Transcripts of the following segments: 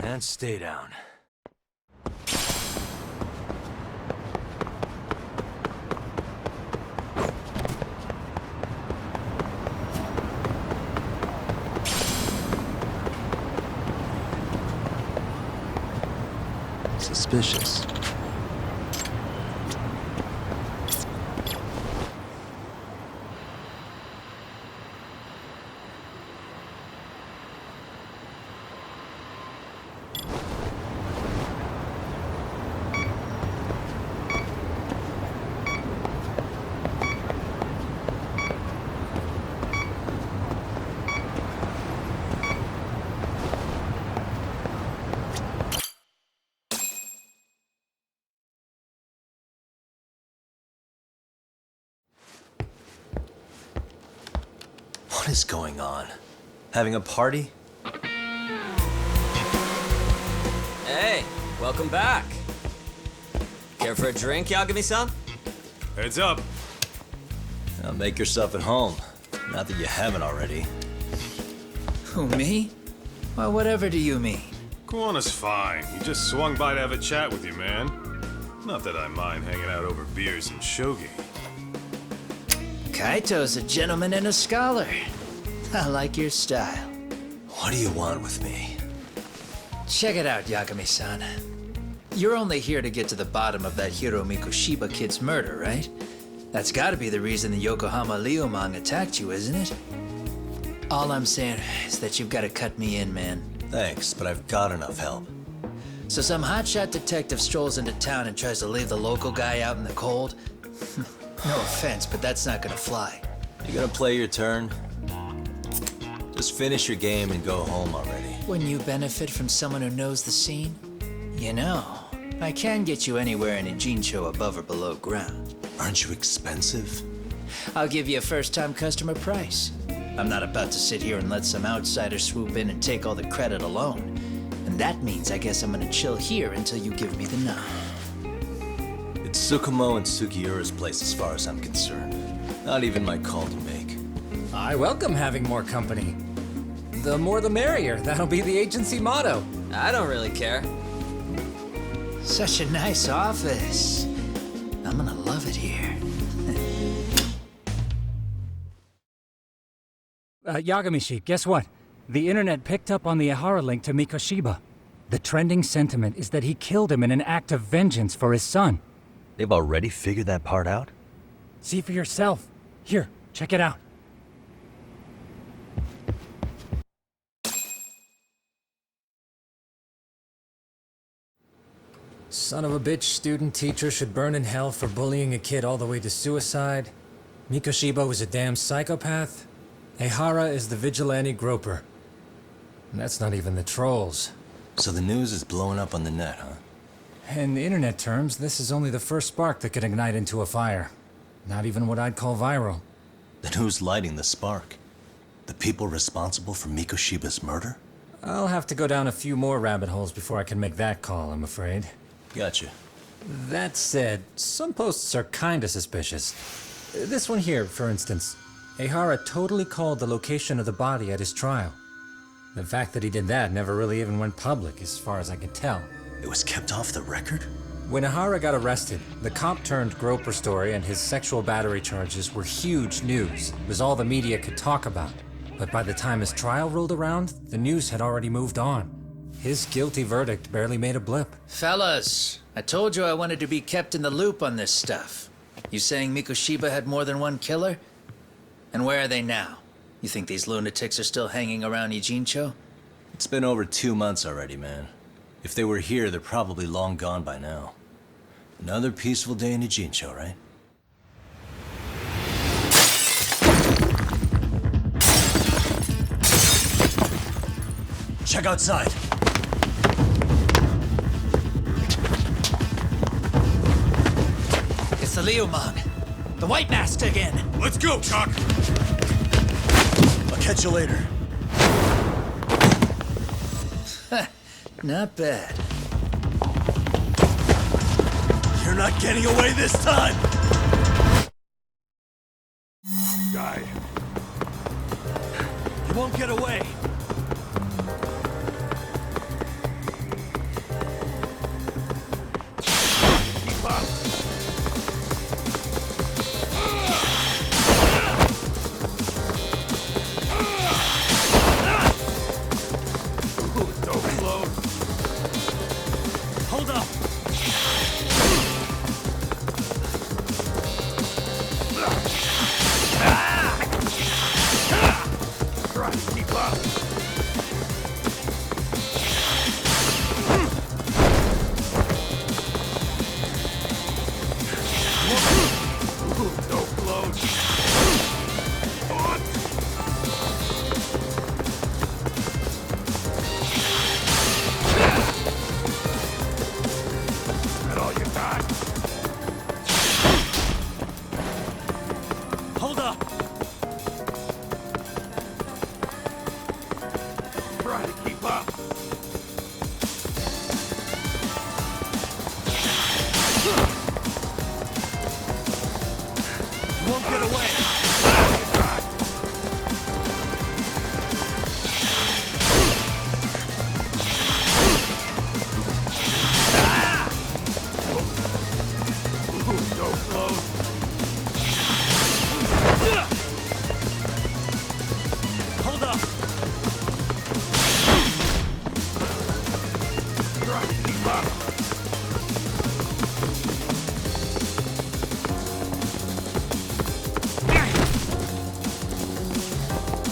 And stay down. Suspicious. What is going on? Having a party? Hey, welcome back. Care for a drink, Yagami-san? Heads up. Now make yourself at home. Not that you haven't already. Who, me? Well, whatever do you mean? Kuwana's fine. He just swung by to have a chat with you, man. Not that I mind hanging out over beers and shogi. Kaito's a gentleman and a scholar. I like your style. What do you want with me? Check it out, Yagami-san. You're only here to get to the bottom of that Hiro Mikoshiba kid's murder, right? That's gotta be the reason the Yokohama Liumang attacked you, isn't it? All I'm saying is that you've gotta cut me in, man. Thanks, but I've got enough help. So some hotshot detective strolls into town and tries to leave the local guy out in the cold? No offense, but that's not gonna fly. You gonna play your turn? Just finish your game and go home already. When you benefit from someone who knows the scene? You know, I can get you anywhere in a Jincho above or below ground. Aren't you expensive? I'll give you a first-time customer price. I'm not about to sit here and let some outsider swoop in and take all the credit alone. And that means I guess I'm gonna chill here until you give me the nod. It's Tsukumo and Sugiura's place as far as I'm concerned. Not even my call to make. I welcome having more company. The more the merrier. That'll be the agency motto. I don't really care. Such a nice office. I'm gonna love it here. Yagamishi, guess what? The internet picked up on the Ihara link to Mikoshiba. The trending sentiment is that he killed him in an act of vengeance for his son. They've already figured that part out? See for yourself. Here, check it out. Son of a bitch student teacher should burn in hell for bullying a kid all the way to suicide. Mikoshiba was a damn psychopath. Ehara is the vigilante groper. And that's not even the trolls. So the news is blowing up on the net, huh? In internet terms, this is only the first spark that could ignite into a fire. Not even what I'd call viral. Then who's lighting the spark? The people responsible for Mikoshiba's murder? I'll have to go down a few more rabbit holes before I can make that call, I'm afraid. Gotcha. That said, some posts are kinda suspicious. This one here, for instance. Ehara totally called the location of the body at his trial. The fact that he did that never really even went public, as far as I can tell. It was kept off the record? When Ehara got arrested, the cop-turned-groper story and his sexual battery charges were huge news. It was all the media could talk about. But by the time his trial rolled around, the news had already moved on. His guilty verdict barely made a blip. Fellas, I told you I wanted to be kept in the loop on this stuff. You saying Mikoshiba had more than one killer? And where are they now? You think these lunatics are still hanging around Ijincho? It's been over 2 months already, man. If they were here, they're probably long gone by now. Another peaceful day in Ijincho, right? Check outside. Liumang. The White Masked again. Let's go, Chuck! I'll catch you later. Not bad. You're not getting away this time! Guy. You won't get away. Keep up! Ooh, dope load. Hold up! Try to keep up. Ooh, dope load. That all you got? Hold up! Try to keep up. You won't get away! Ooh, dope load. Hold up! Try to keep up.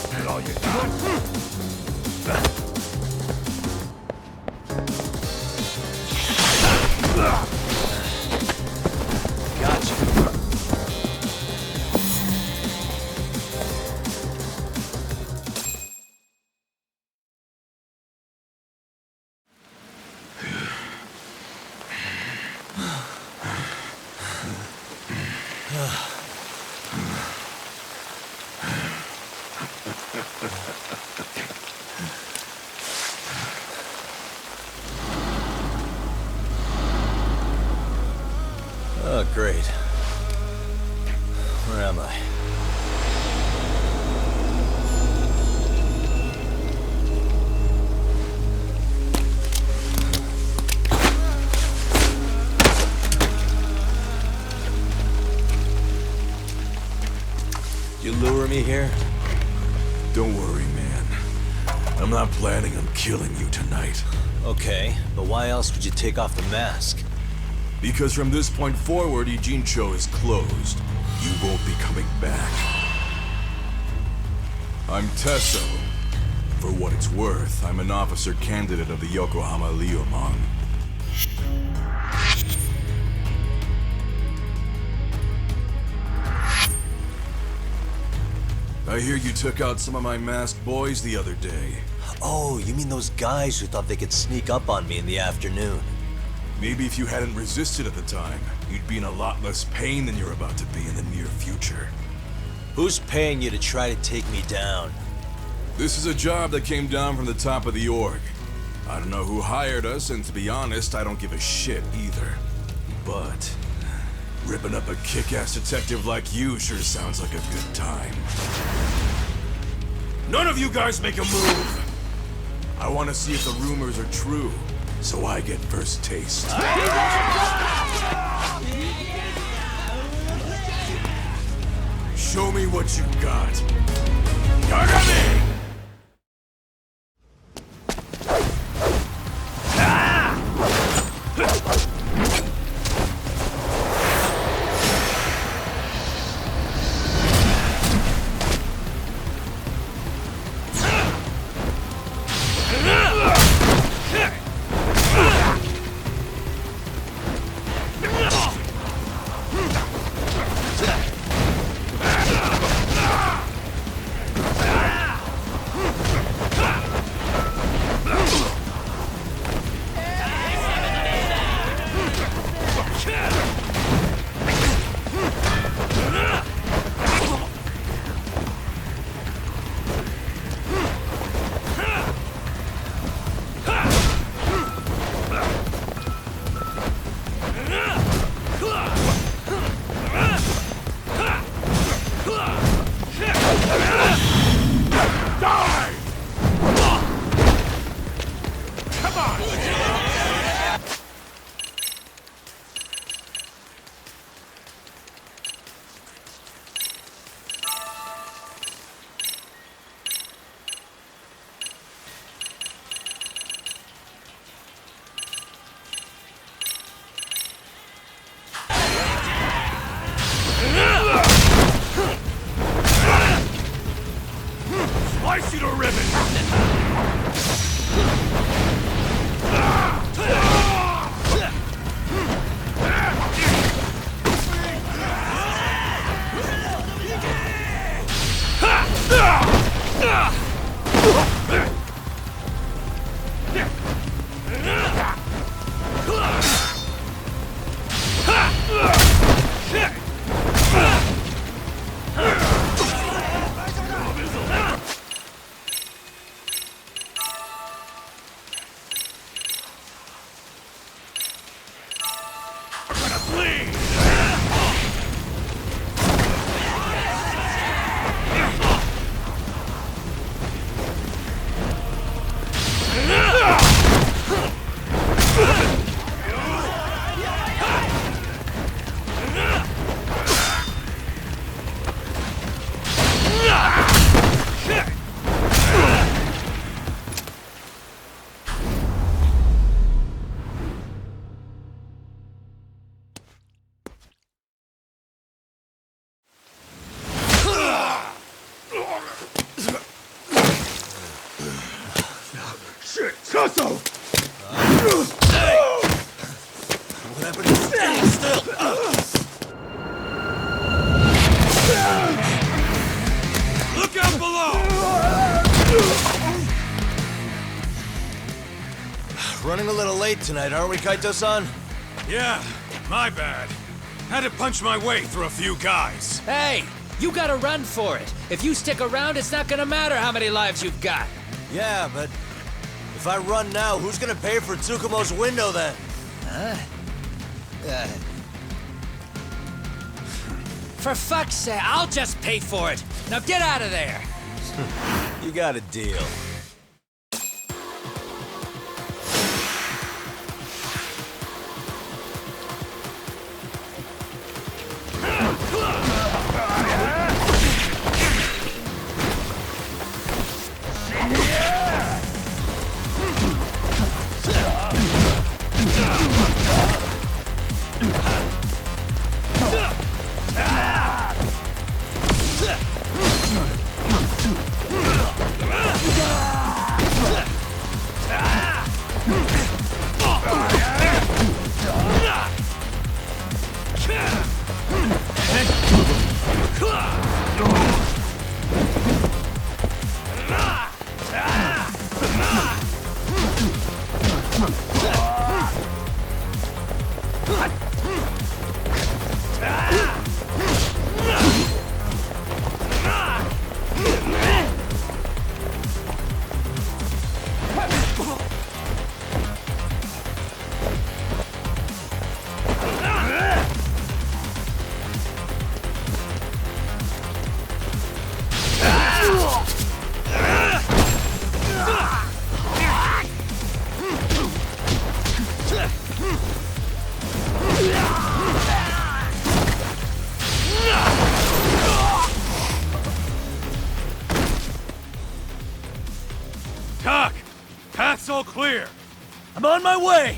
That all you got? Gotcha. Oh, great. Where am I? You lure me here? Don't worry, man. I'm not planning on killing you tonight. Okay, but why else would you take off the mask? Because from this point forward, Ijincho is closed. You won't be coming back. I'm Tesso. For what it's worth, I'm an officer candidate of the Yokohama Liumang. I hear you took out some of my masked boys the other day. Oh, you mean those guys who thought they could sneak up on me in the afternoon? Maybe if you hadn't resisted at the time, you'd be in a lot less pain than you're about to be in the near future. Who's paying you to try to take me down? This is a job that came down from the top of the org. I don't know who hired us, and to be honest, I don't give a shit either. But ripping up a kick-ass detective like you sure sounds like a good time. None of you guys make a move! I want to see if the rumors are true, so I get first taste. Show me what you got. Yagami! Running a little late tonight, aren't we, Kaito-san? Yeah, my bad. Had to punch my way through a few guys. Hey, you gotta run for it. If you stick around, it's not gonna matter how many lives you've got. Yeah, but if I run now, who's gonna pay for Tsukumo's window then? For fuck's sake, I'll just pay for it. Now get out of there. You got a deal. Doc, path's all clear. I'm on my way!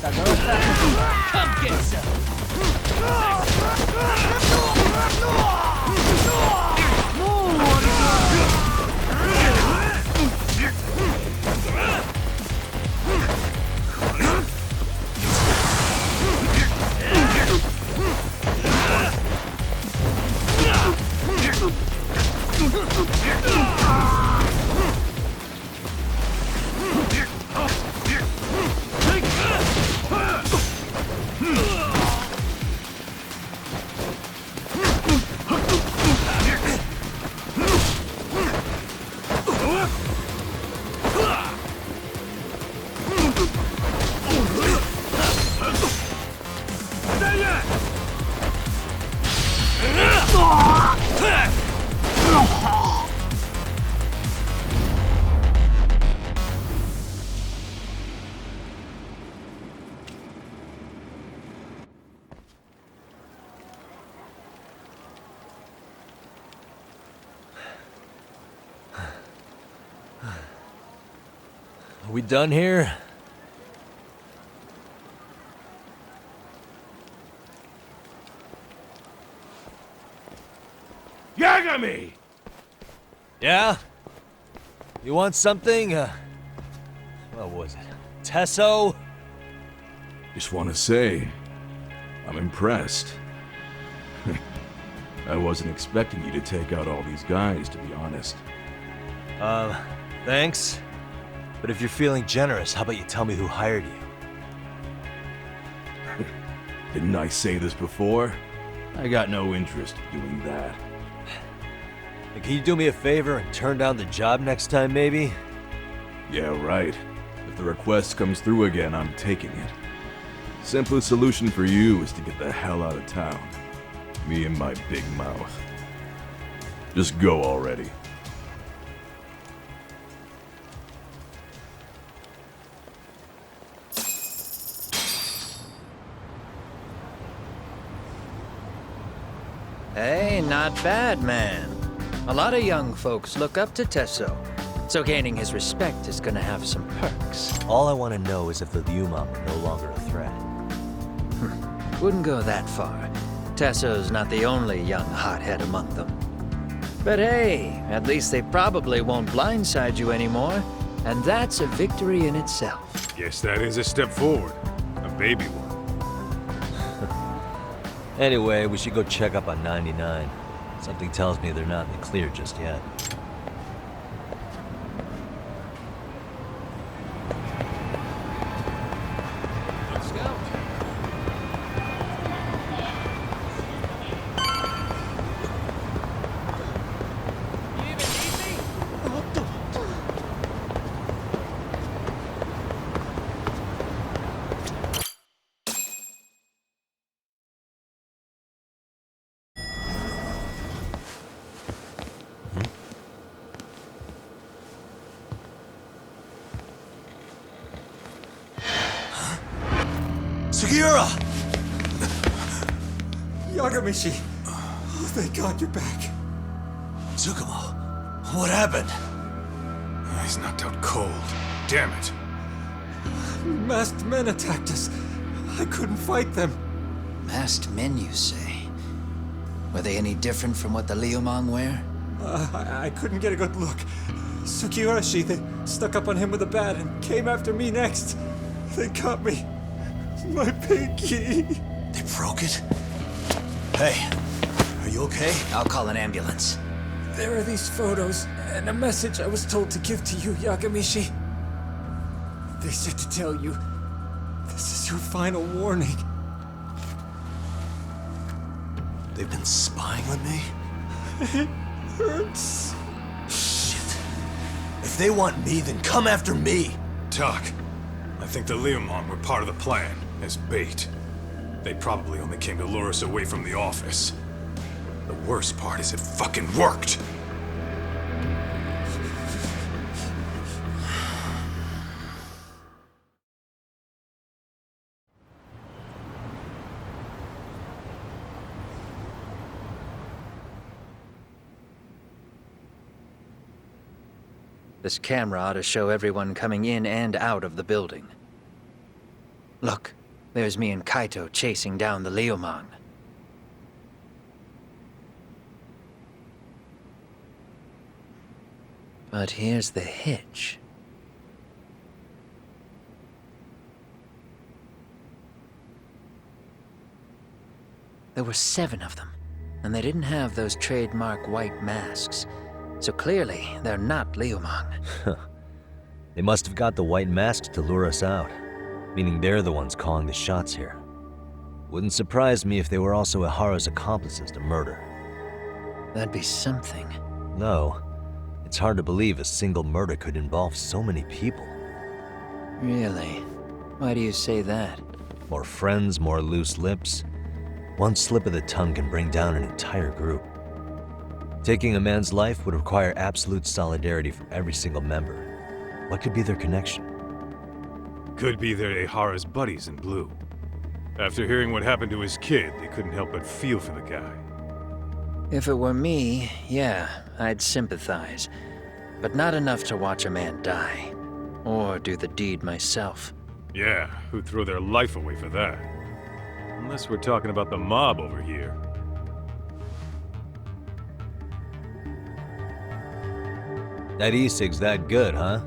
Come get some! Are we done here? Yagami! Yeah? You want something? What was it? Tesso? Just want to say, I'm impressed. I wasn't expecting you to take out all these guys, to be honest. Thanks. But if you're feeling generous, how about you tell me who hired you? Didn't I say this before? I got no interest in doing that. Hey, can you do me a favor and turn down the job next time, maybe? Yeah, right. If the request comes through again, I'm taking it. Simplest solution for you is to get the hell out of town. Me and my big mouth. Just go already. Hey, not bad, man. A lot of young folks look up to Tesso, so gaining his respect is gonna have some perks. All I want to know is if the Liumang are no longer a threat. Wouldn't go that far. Tesso's not the only young hothead among them. But hey, at least they probably won't blindside you anymore, and that's a victory in itself. Yes, that is a step forward. A baby one. Anyway, we should go check up on 99. Something tells me they're not in the clear just yet. Let's go. You even need me? Sugiura! Yagamishi! Oh, thank God you're back. Tsukumo, what happened? He's knocked out cold. Damn it. Masked men attacked us. I couldn't fight them. Masked men, you say? Were they any different from what the Liumang wear? I couldn't get a good look. Sukiurashi, they stuck up on him with a bat and came after me next. They got me. My pinky. They broke it? Hey, are you okay? I'll call an ambulance. There are these photos and a message I was told to give to you, Yagamishi. They said to tell you, this is your final warning. They've been spying on me? It hurts. Shit. If they want me, then come after me! Doc, I think the Liumang were part of the plan, as bait. They probably only came to lure us away from the office. The worst part is it fucking worked! This camera ought to show everyone coming in and out of the building. Look, there's me and Kaito chasing down the Liumang. But here's the hitch. There were 7 of them, and they didn't have those trademark white masks. So clearly, they're not Liumang. They must have got the white masks to lure us out, meaning they're the ones calling the shots here. Wouldn't surprise me if they were also Ihara's accomplices to murder. That'd be something. No, it's hard to believe a single murder could involve so many people. Really? Why do you say that? More friends, more loose lips. One slip of the tongue can bring down an entire group. Taking a man's life would require absolute solidarity from every single member. What could be their connection? Could be they're Ihara's buddies in blue. After hearing what happened to his kid, they couldn't help but feel for the guy. If it were me, yeah, I'd sympathize. But not enough to watch a man die. Or do the deed myself. Yeah, who'd throw their life away for that? Unless we're talking about the mob over here. That e-cig's that good, huh?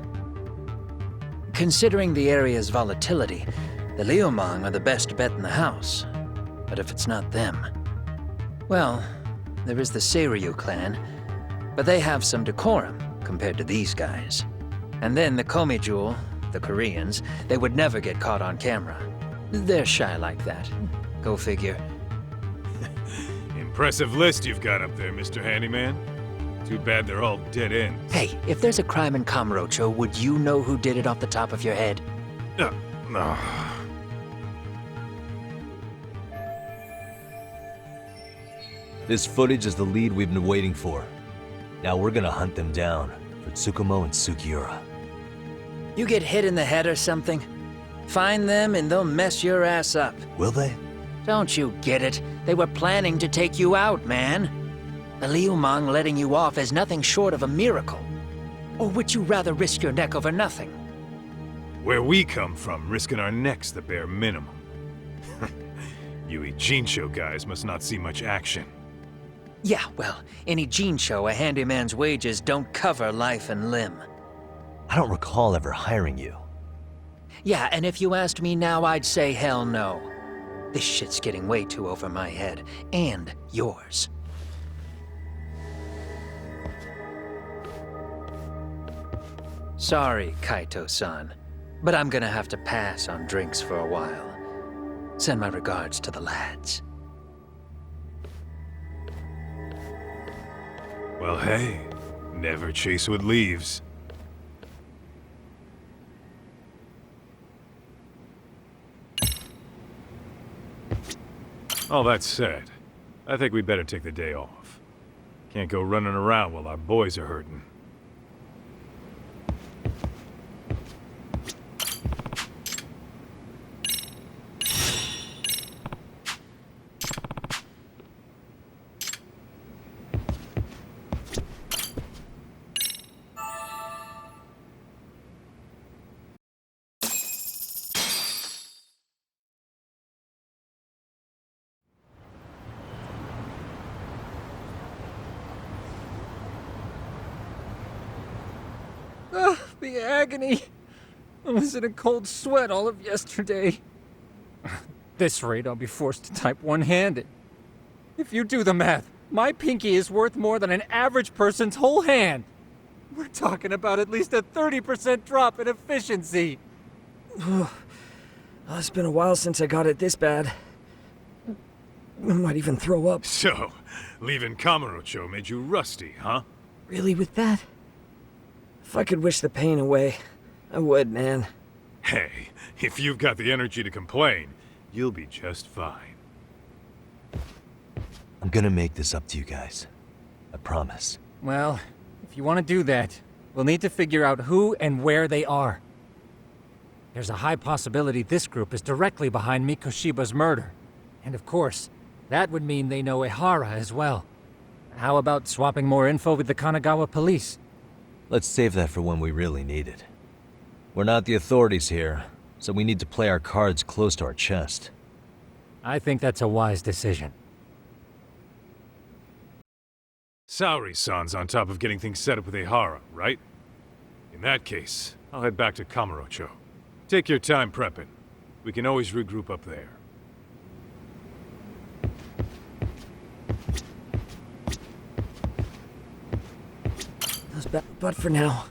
Considering the area's volatility, the Liumang are the best bet in the house. But if it's not them... Well, there is the Seiryu clan, but they have some decorum compared to these guys. And then the Komijul, the Koreans, they would never get caught on camera. They're shy like that. Go figure. Impressive list you've got up there, Mr. Handyman. Too bad they're all dead ends. Hey, if there's a crime in Kamurocho, would you know who did it off the top of your head? No. This footage is the lead we've been waiting for. Now we're gonna hunt them down for Tsukumo and Sugiura. You get hit in the head or something? Find them and they'll mess your ass up. Will they? Don't you get it? They were planning to take you out, man. The Liumang letting you off is nothing short of a miracle. Or would you rather risk your neck over nothing? Where we come from, risking our necks the bare minimum. You Ijincho guys must not see much action. Yeah, well, in Ijincho, a handyman's wages don't cover life and limb. I don't recall ever hiring you. Yeah, and if you asked me now, I'd say hell no. This shit's getting way too over my head. And yours. Sorry, Kaito-san, but I'm gonna have to pass on drinks for a while. Send my regards to the lads. Well, hey, never chase what leaves. All that said, I think we better take the day off. Can't go running around while our boys are hurting. The agony! I was in a cold sweat all of yesterday. At this rate, I'll be forced to type one-handed. If you do the math, my pinky is worth more than an average person's whole hand. We're talking about at least a 30% drop in efficiency. It's been a while since I got it this bad. I might even throw up. So, leaving Kamurocho made you rusty, huh? Really, with that? If I could wish the pain away, I would, man. Hey, if you've got the energy to complain, you'll be just fine. I'm gonna make this up to you guys. I promise. Well, if you want to do that, we'll need to figure out who and where they are. There's a high possibility this group is directly behind Mikoshiba's murder. And of course, that would mean they know Ihara as well. How about swapping more info with the Kanagawa police? Let's save that for when we really need it. We're not the authorities here, so we need to play our cards close to our chest. I think that's a wise decision. Saori-san's on top of getting things set up with Ehara, right? In that case, I'll head back to Kamurocho. Take your time prepping. We can always regroup up there. But for now.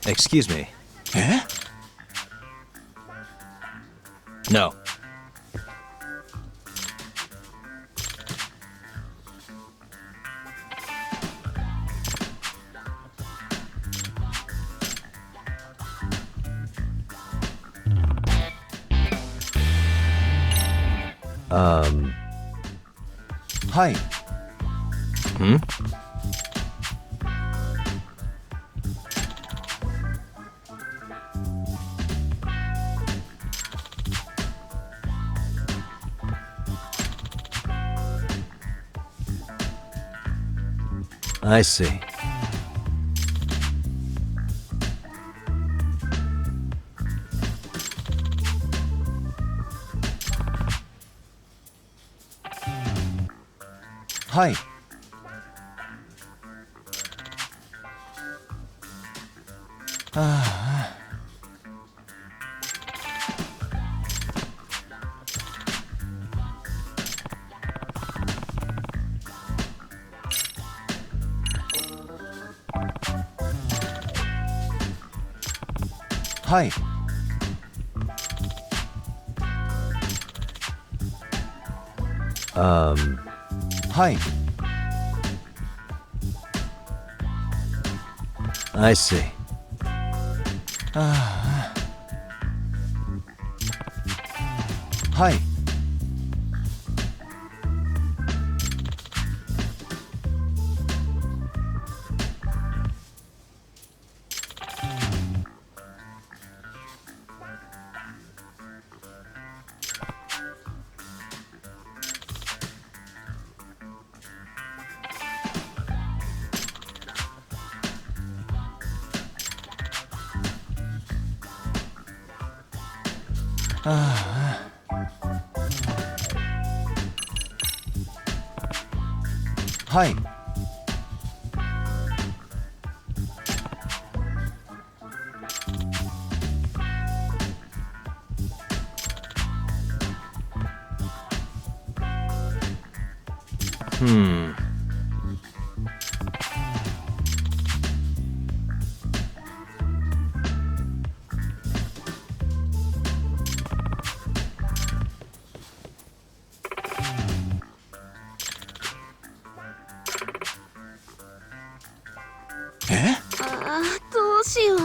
Excuse me. Eh? No. Hi. Hmm? I see. Hi. Hi. Hi. I see. Hi. Hi. Eh? どうしよう。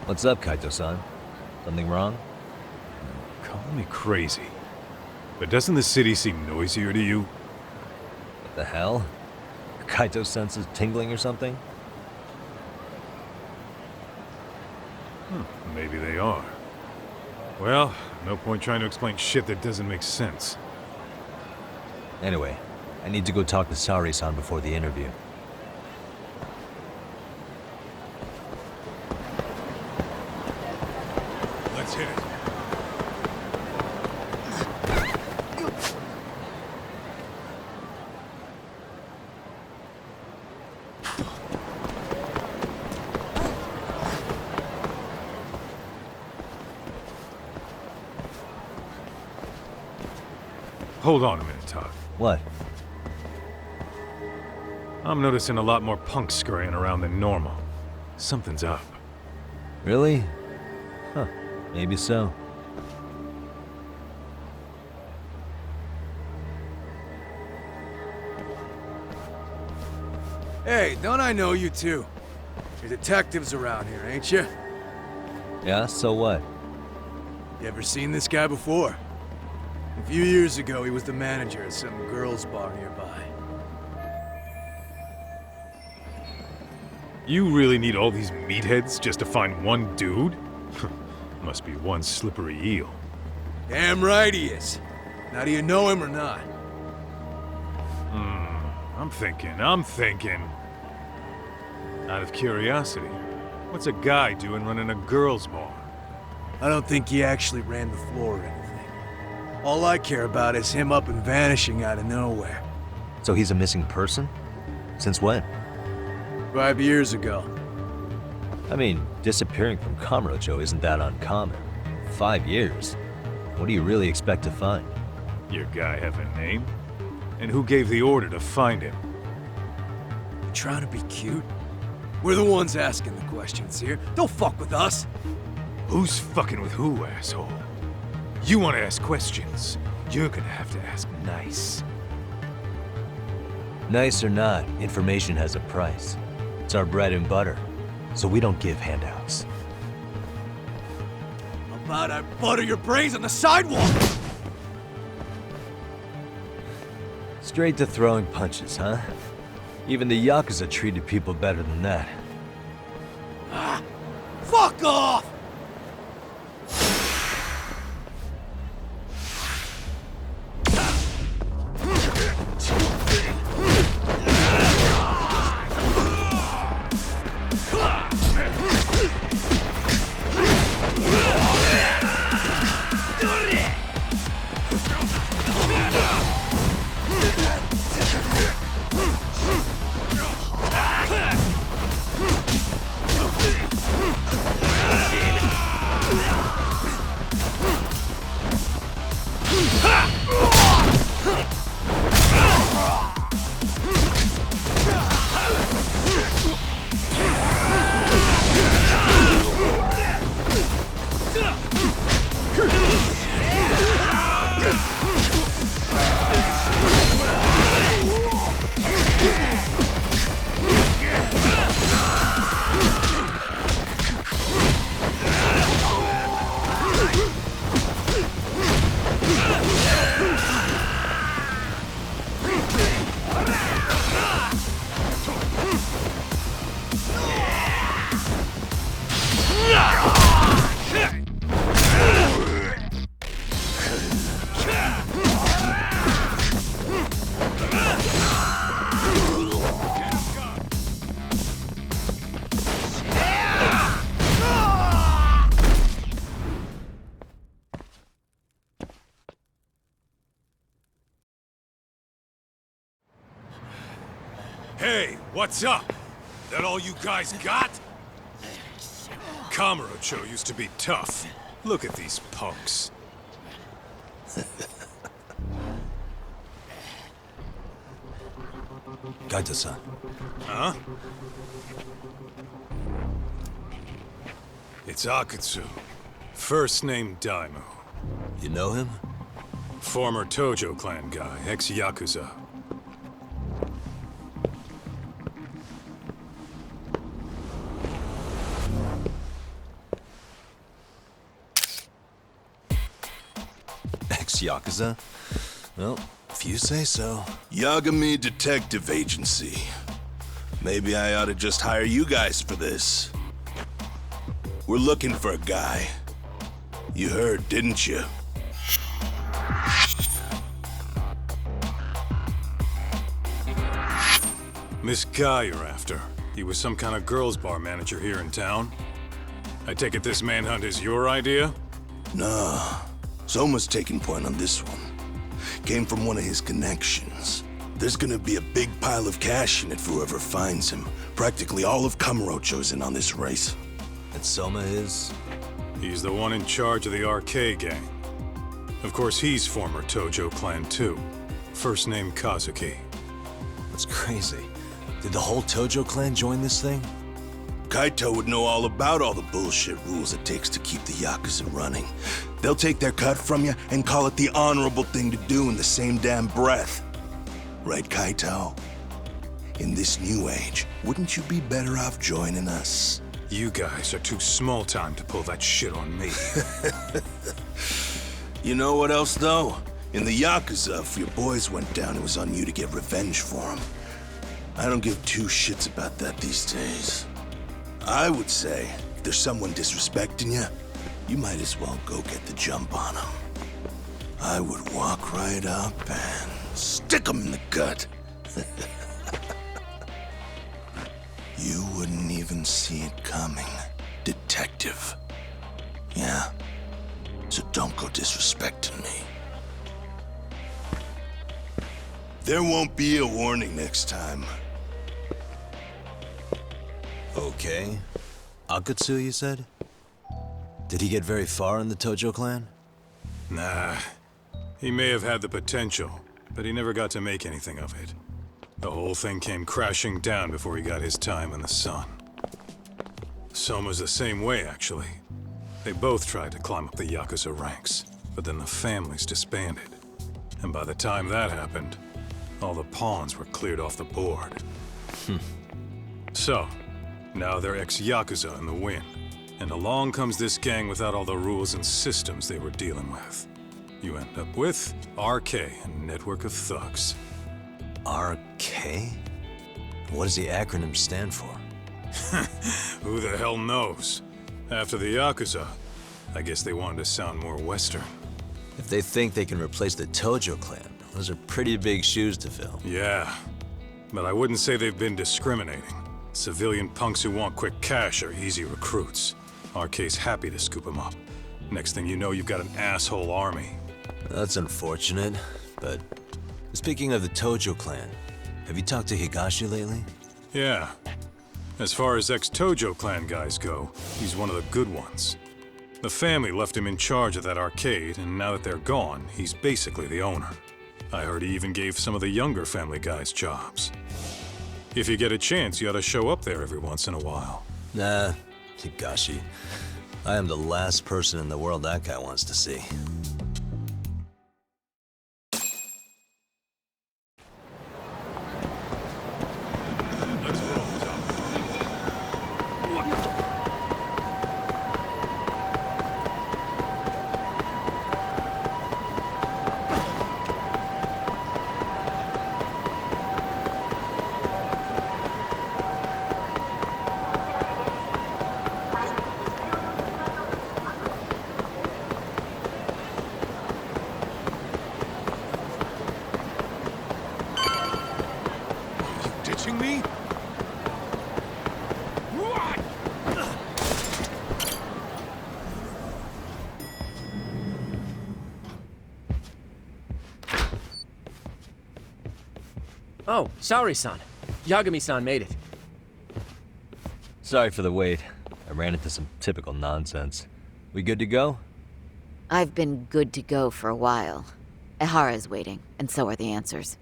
What's up, Kaito-san? Something wrong? Call me crazy, but doesn't the city seem noisier to you? What the hell? Kaito senses tingling or something? Maybe they are. Well, no point trying to explain shit that doesn't make sense. Anyway, I need to go talk to Sari-san before the interview. Let's hit it. Hold on a minute, Todd. What? I'm noticing a lot more punks scurrying around than normal. Something's up. Really? Huh. Maybe so. Hey, don't I know you two? You're detectives around here, ain't you? Yeah, so what? You ever seen this guy before? A few years ago, he was the manager at some girls' bar nearby. You really need all these meatheads just to find one dude? Must be one slippery eel. Damn right he is. Now, do you know him or not? I'm thinking. Out of curiosity, what's a guy doing running a girls' bar? I don't think he actually ran the floor or anything. All I care about is him up and vanishing out of nowhere. So he's a missing person? Since when? 5 years ago. I mean, disappearing from Kamurocho isn't that uncommon. 5 years? What do you really expect to find? Your guy have a name? And who gave the order to find him? You trying to be cute? We're the ones asking the questions here. Don't fuck with us. Who's fucking with who, asshole? You want to ask questions, you're gonna have to ask nice. Nice or not, information has a price. It's our bread and butter, so we don't give handouts. How about I butter your brains on the sidewalk? Straight to throwing punches, huh? Even the Yakuza treated people better than that. Fuck off! Hey, what's up? That all you guys got? Kamurocho used to be tough. Look at these punks. Kaito-san. Huh? It's Akutsu. First name Daimyo. You know him? Former Tojo clan guy, ex-Yakuza. Yakuza? Well, if you say so. Yagami Detective Agency. Maybe I ought to just hire you guys for this. We're looking for a guy. You heard, didn't you? This guy you're after, he was some kind of girls' bar manager here in town? I take it this manhunt is your idea? Nah, Soma's taking point on this one. Came from one of his connections. There's gonna be a big pile of cash in it for whoever finds him. Practically all of Kamurocho's in on this race. And Soma is? He's the one in charge of the RK gang. Of course, he's former Tojo clan too. First name Kazuki. That's crazy. Did the whole Tojo clan join this thing? Kaito would know all about all the bullshit rules it takes to keep the Yakuza running. They'll take their cut from you and call it the honorable thing to do in the same damn breath. Right, Kaito? In this new age, wouldn't you be better off joining us? You guys are too small time to pull that shit on me. You know what else, though? In the Yakuza, if your boys went down, it was on you to get revenge for them. I don't give two shits about that these days. I would say, if there's someone disrespecting you, you might as well go get the jump on them. I would walk right up and stick them in the gut. You wouldn't even see it coming, detective. Yeah? So don't go disrespecting me. There won't be a warning next time. Okay. Akatsu, you said? Did he get very far in the Tojo clan? Nah. He may have had the potential, but he never got to make anything of it. The whole thing came crashing down before he got his time in the sun. Soma's the same way, actually. They both tried to climb up the Yakuza ranks, but then the families disbanded. And by the time that happened, all the pawns were cleared off the board. So, now they're ex-Yakuza in the wind. And along comes this gang without all the rules and systems they were dealing with. You end up with RK, a network of thugs. RK? What does the acronym stand for? Who the hell knows? After the Yakuza, I guess they wanted to sound more Western. If they think they can replace the Tojo clan, those are pretty big shoes to fill. Yeah, but I wouldn't say they've been discriminating. Civilian punks who want quick cash are easy recruits. RK's happy to scoop them up. Next thing you know, you've got an asshole army. That's unfortunate, but speaking of the Tojo clan, have you talked to Higashi lately? Yeah. As far as ex-Tojo clan guys go, he's one of the good ones. The family left him in charge of that arcade, and now that they're gone, he's basically the owner. I heard he even gave some of the younger family guys jobs. If you get a chance, you ought to show up there every once in a while. Nah, Higashi. I am the last person in the world that guy wants to see. Me? Oh, sorry-san. Yagami-san made it. Sorry for the wait. I ran into some typical nonsense. We good to go? I've been good to go for a while. Ehara's waiting, and so are the answers.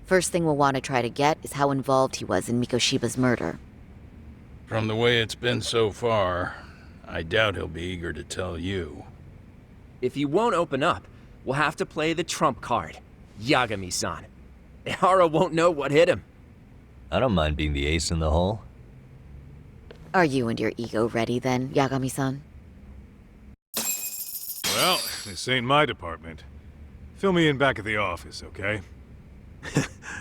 First thing we'll want to try to get is how involved he was in Mikoshiba's murder. From the way it's been so far, I doubt he'll be eager to tell you. If he won't open up, we'll have to play the trump card. Yagami-san. Ehara won't know what hit him. I don't mind being the ace in the hole. Are you and your ego ready then, Yagami-san? Well, This ain't my department. Fill me in back at the office, okay?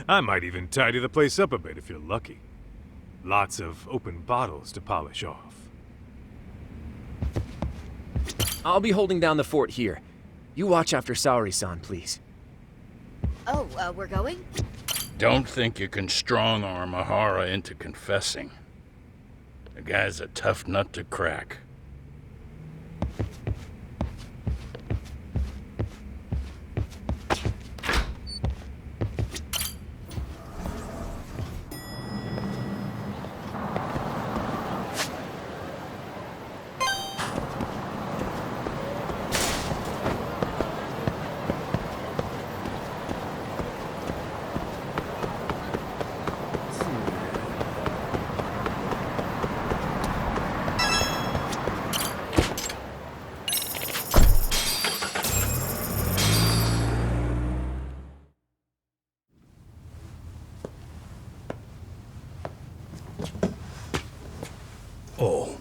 I might even tidy the place up a bit if you're lucky. Lots of open bottles to polish off. I'll be holding down the fort here. You watch after Saori-san, please. Oh, we're going? Don't think you can strong-arm Ahara into confessing. The guy's a tough nut to crack. Oh,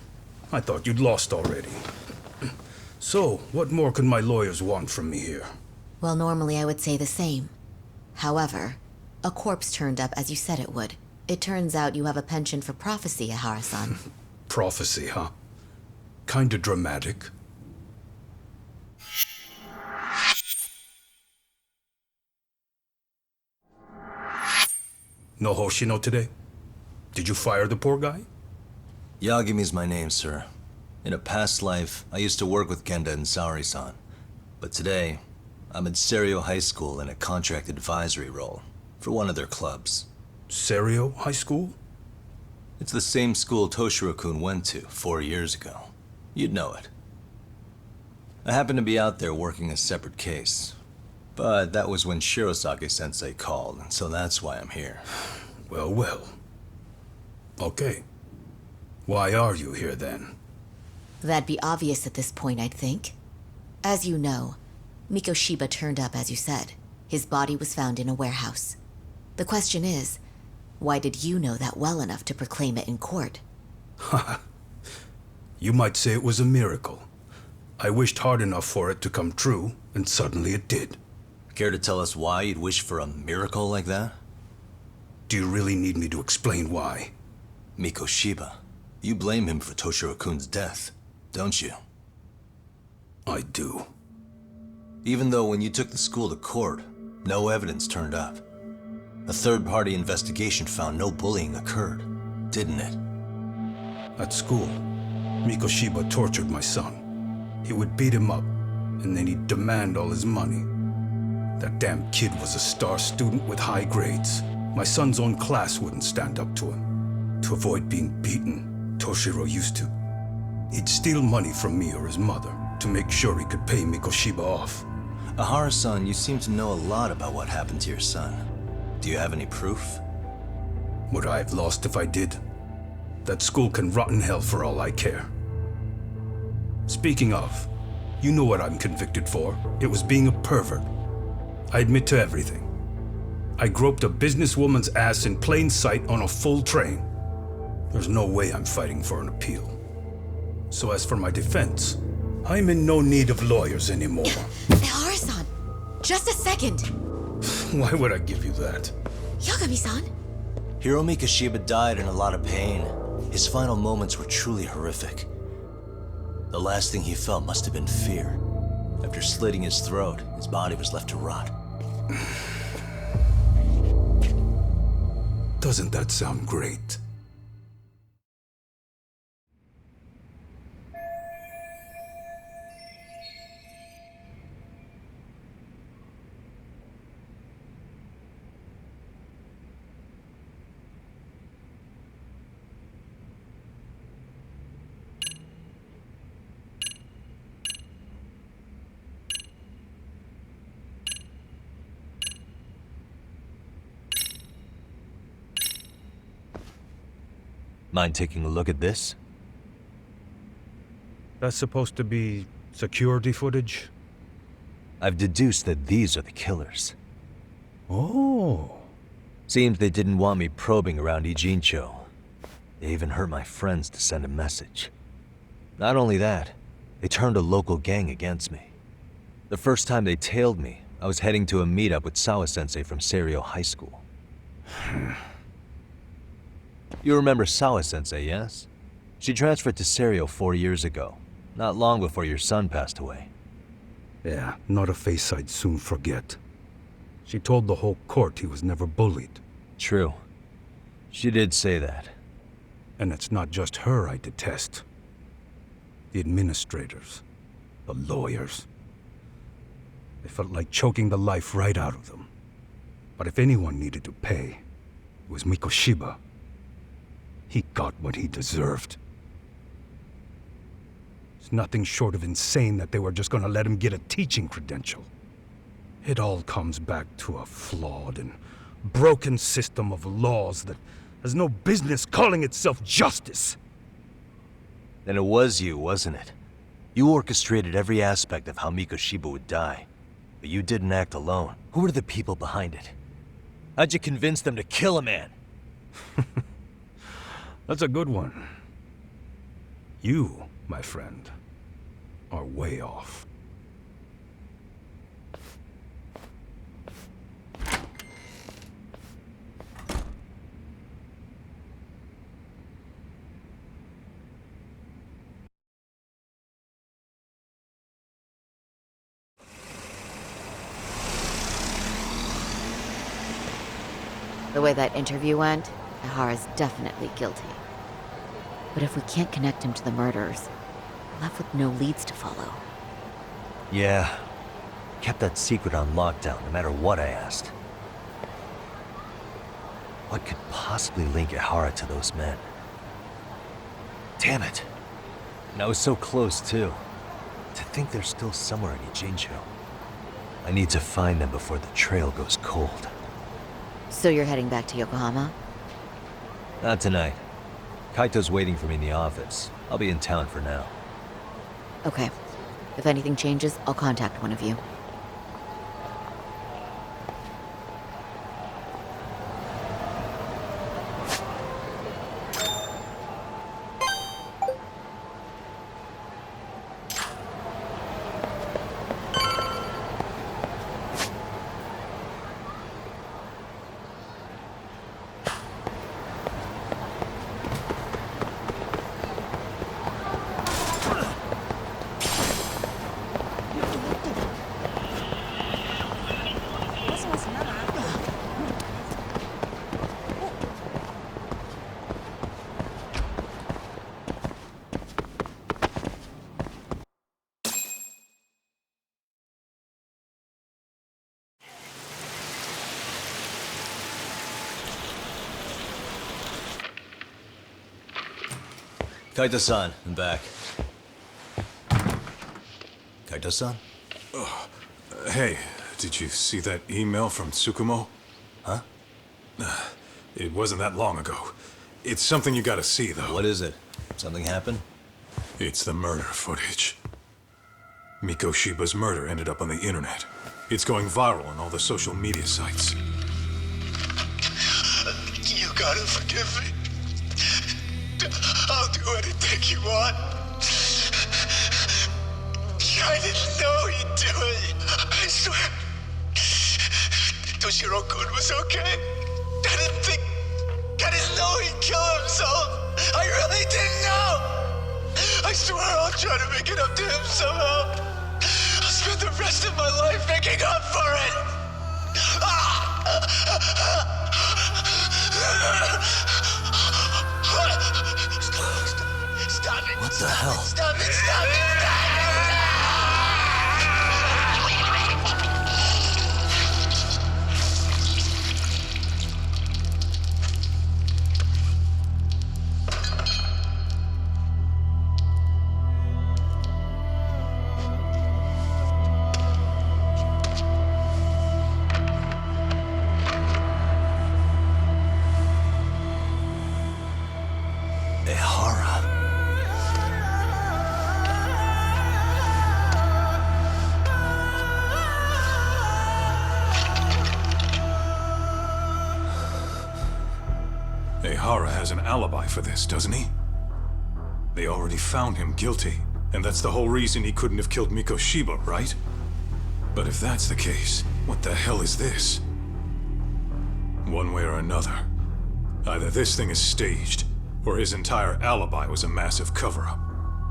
I thought you'd lost already. So, what more could my lawyers want from me here? Well, normally I would say the same. However, a corpse turned up as you said it would. It turns out you have a penchant for prophecy, Ahara-san. Prophecy, huh? Kinda dramatic. No Hoshino today? Did you fire the poor guy? Yagami's my name, sir. In a past life, I used to work with Genda and Saori-san. But today, I'm at Serio High School in a contract advisory role for one of their clubs. Serio High School? It's the same school Toshiro-kun went to 4 years ago. You'd know it. I happened to be out there working a separate case. But that was when Shirosake-sensei called, and so that's why I'm here. Well, well. Okay. Why are you here then? That'd be obvious at this point, I'd think. As you know, Mikoshiba turned up as you said. His body was found in a warehouse. The question is, why did you know that well enough to proclaim it in court? Haha. You might say it was a miracle. I wished hard enough for it to come true, and suddenly it did. Care to tell us why you'd wish for a miracle like that? Do you really need me to explain why? Mikoshiba. You blame him for Toshiro-kun's death, don't you? I do. Even though when you took the school to court, no evidence turned up. A third-party investigation found no bullying occurred, didn't it? At school, Mikoshiba tortured my son. He would beat him up, and then he'd demand all his money. That damn kid was a star student with high grades. My son's own class wouldn't stand up to him. To avoid being beaten, Toshiro used to. He'd steal money from me or his mother to make sure he could pay Mikoshiba off. Ahara-san, you seem to know a lot about what happened to your son. Do you have any proof? Would I have lost if I did? That school can rot in hell for all I care. Speaking of, you know what I'm convicted for. It was being a pervert. I admit to everything. I groped a businesswoman's ass in plain sight on a full train. There's no way I'm fighting for an appeal. So as for my defense, I'm in no need of lawyers anymore. Ahara-san, just a second. Why would I give you that? Yagami-san? Hiro Mikoshiba died in a lot of pain. His final moments were truly horrific. The last thing he felt must have been fear. After slitting his throat, his body was left to rot. Doesn't that sound great? Mind taking a look at this? That's supposed to be security footage? I've deduced that these are the killers. Oh. Seems they didn't want me probing around Ijincho. They even hurt my friends to send a message. Not only that, they turned a local gang against me. The first time they tailed me, I was heading to a meetup with Sawa-sensei from Seiryo High School. You remember Sawa-sensei, yes? She transferred to Seiryo 4 years ago, not long before your son passed away. Yeah, not a face I'd soon forget. She told the whole court he was never bullied. True. She did say that. And it's not just her I detest. The administrators, the lawyers. It felt like choking the life right out of them. But if anyone needed to pay, it was Mikoshiba. He got what he deserved. It's nothing short of insane that they were just gonna let him get a teaching credential. It all comes back to a flawed and broken system of laws that has no business calling itself justice. Then it was you, wasn't it? You orchestrated every aspect of how Mikoshiba would die. But you didn't act alone. Who were the people behind it? How'd you convince them to kill a man? That's a good one. You, my friend, are way off. The way that interview went, Ihara's definitely guilty. But if we can't connect him to the murderers, we're left with no leads to follow. Yeah. Kept that secret on lockdown, no matter what I asked. What could possibly link Ihara to those men? Damn it. And I was so close, too. To think they're still somewhere in Ijincho. I need to find them before the trail goes cold. So you're heading back to Yokohama? Not tonight. Kaito's waiting for me in the office. I'll be in town for now. Okay. If anything changes, I'll contact one of you. Kaito-san, I'm back. Kaito-san? Hey, did you see that email from Tsukumo? Huh? It wasn't that long ago. It's something you gotta see, though. What is it? Something happened? It's the murder footage. Mikoshiba's murder ended up on the internet. It's going viral on all the social media sites. You gotta forgive me. I'll do anything you want. I didn't know he'd do it. I swear. Toshiro-kun was okay. I didn't know he'd kill himself. I really didn't know. I swear I'll try to make it up to him somehow. I'll spend the rest of my life making up for it. Stop it! What the hell? Stop it! Stop it! Ihara has an alibi for this, doesn't he? They already found him guilty, and that's the whole reason he couldn't have killed Mikoshiba, right? But if that's the case, what the hell is this? One way or another, either this thing is staged, or his entire alibi was a massive cover-up.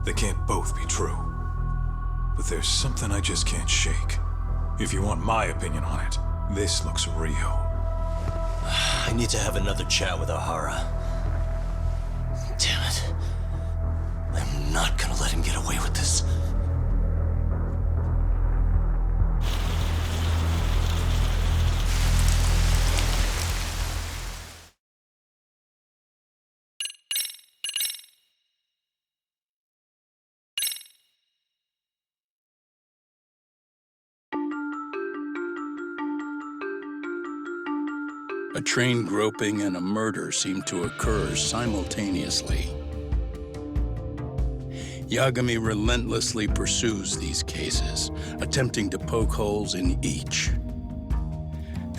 They can't both be true. But there's something I just can't shake. If you want my opinion on it, this looks real. I need to have another chat with O'Hara. Damn it. I'm not gonna let him get away with this. A train groping and a murder seem to occur simultaneously. Yagami relentlessly pursues these cases, attempting to poke holes in each.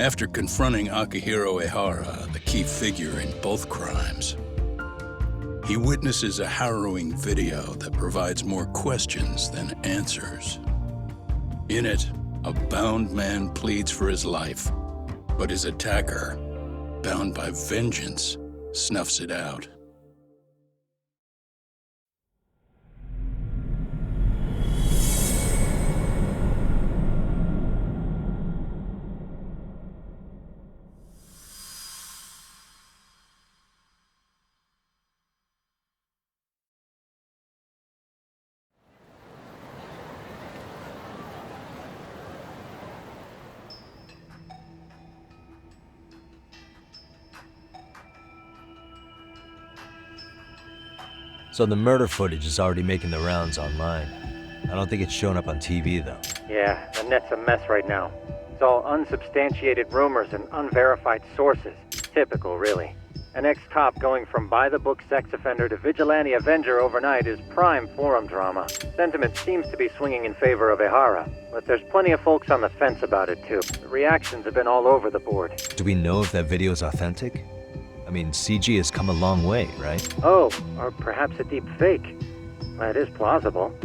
After confronting Akihiro Ehara, the key figure in both crimes, he witnesses a harrowing video that provides more questions than answers. In it, a bound man pleads for his life, but his attacker, bound by vengeance, snuffs it out. So the murder footage is already making the rounds online. I don't think it's showing up on TV, though. Yeah, the net's a mess right now. It's all unsubstantiated rumors and unverified sources. Typical, really. An ex-cop going from by-the-book sex offender to vigilante avenger overnight is prime forum drama. Sentiment seems to be swinging in favor of Ehara, but there's plenty of folks on the fence about it, too. The reactions have been all over the board. Do we know if that video is authentic? I mean, CG has come a long way, right? Oh, or perhaps a deep fake. That is plausible.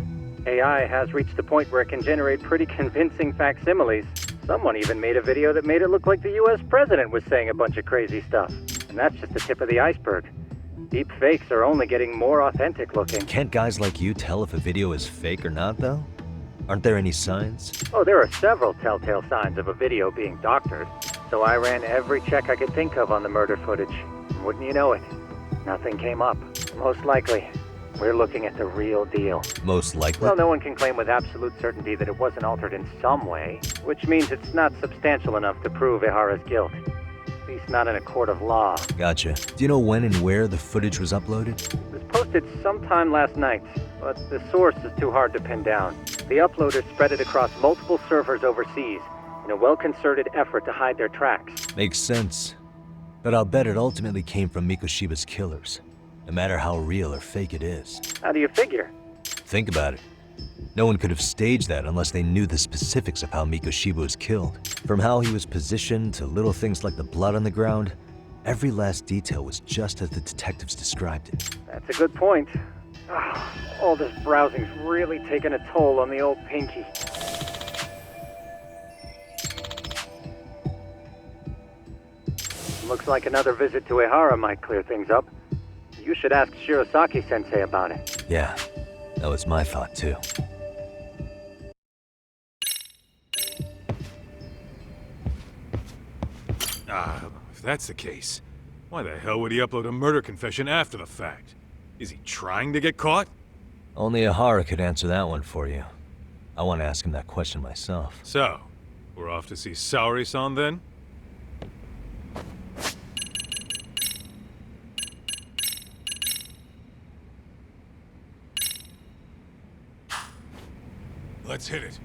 AI has reached the point where it can generate pretty convincing facsimiles. Someone even made a video that made it look like the US president was saying a bunch of crazy stuff. And that's just the tip of the iceberg. Deep fakes are only getting more authentic looking. Can't guys like you tell if a video is fake or not, though? Aren't there any signs? Oh, there are several telltale signs of a video being doctored. So I ran every check I could think of on the murder footage. Wouldn't you know it? Nothing came up. Most likely, we're looking at the real deal. Most likely? Well, no one can claim with absolute certainty that it wasn't altered in some way, which means it's not substantial enough to prove Ehara's guilt. At least not in a court of law. Gotcha. Do you know when and where the footage was uploaded? It was posted sometime last night, but the source is too hard to pin down. The uploaders spread it across multiple servers overseas in a well-concerted effort to hide their tracks. Makes sense. But I'll bet it ultimately came from Mikoshiba's killers, no matter how real or fake it is. How do you figure? Think about it. No one could have staged that unless they knew the specifics of how Mikoshiba was killed. From how he was positioned to little things like the blood on the ground, every last detail was just as the detectives described it. That's a good point. All this browsing's really taken a toll on the old pinky. Looks like another visit to Ehara might clear things up. You should ask Shirosaki-sensei about it. Yeah, that was my thought too. If that's the case, why the hell would he upload a murder confession after the fact? Is he trying to get caught? Only Ehara could answer that one for you. I want to ask him that question myself. So, we're off to see Saori-san then? Let's hit it.